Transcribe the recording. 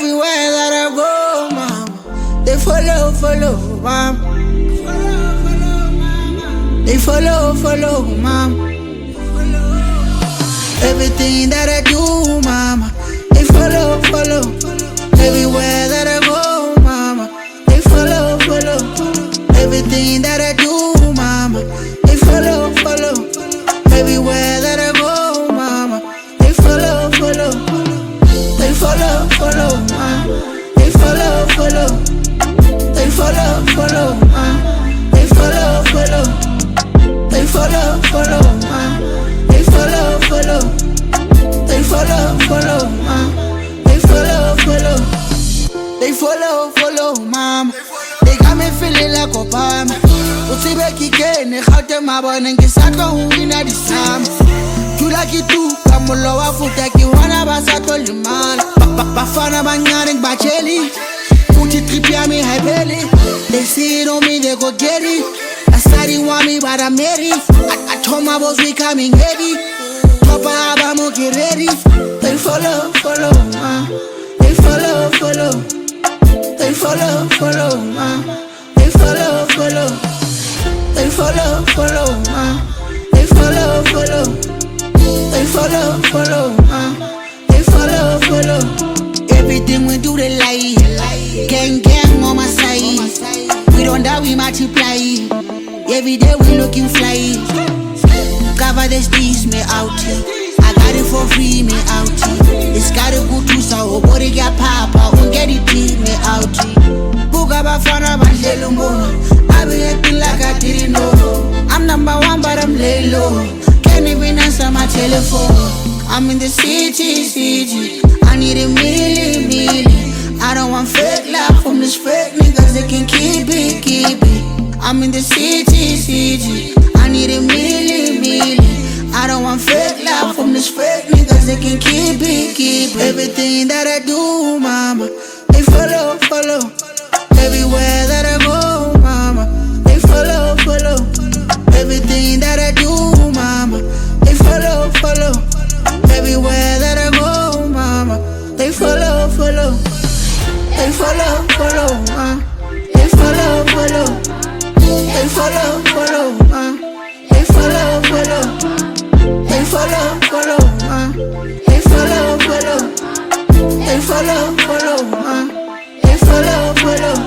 Everywhere that I go, mama, they follow, mama. They follow, mama. Everything that I do, mama, they follow. Everywhere that I go, mama, they follow. Everything that I do, mama, they follow. Everywhere that I go, mama, they follow. They follow, mama. They follow. They follow, mama. They follow. They follow, mama. They follow. They follow, mama. They follow. They follow, mama. They got me feeling like Obama. Utsibe kikene, gaute mabone, ngisatlo uwina disama. Jula kitu, kamulo wafuta kiwana basato limana. Bafana banyane ngibacheli, uthi trip yami haybeli. They see it on me, they go get it. I said he want me, but I'm ready. I told my boss we coming heavy. Papa Abamo get ready. They follow, ma. They follow. They follow, ma. They follow. They follow, ma. They follow. They follow, ma. They follow. Everything we do they lie. Gang on my side. We don't die, we multiply. Every day we looking fly. Cover the streets, me out here. I got it for free, me out here. It's gotta go to so body got papa, won't get it me out here. Buga bafana bandelo mono. I be acting like I didn't know. I'm number one, but I'm lay low. Can't even answer my telephone. I'm in the city. I need a million. I don't want fake love from these fake niggas, they can keep it. I'm in the city. I need a million. I don't want fake love from these fake niggas, they can keep it. Everything that I do, mama, they follow. Everywhere that I go, mama, they follow. Everything that I do, mama, they follow. Everywhere that I go, mama, they follow. They follow, ma. They follow. They follow, ma. They follow. They follow, ma. They follow. They follow, ma. They follow.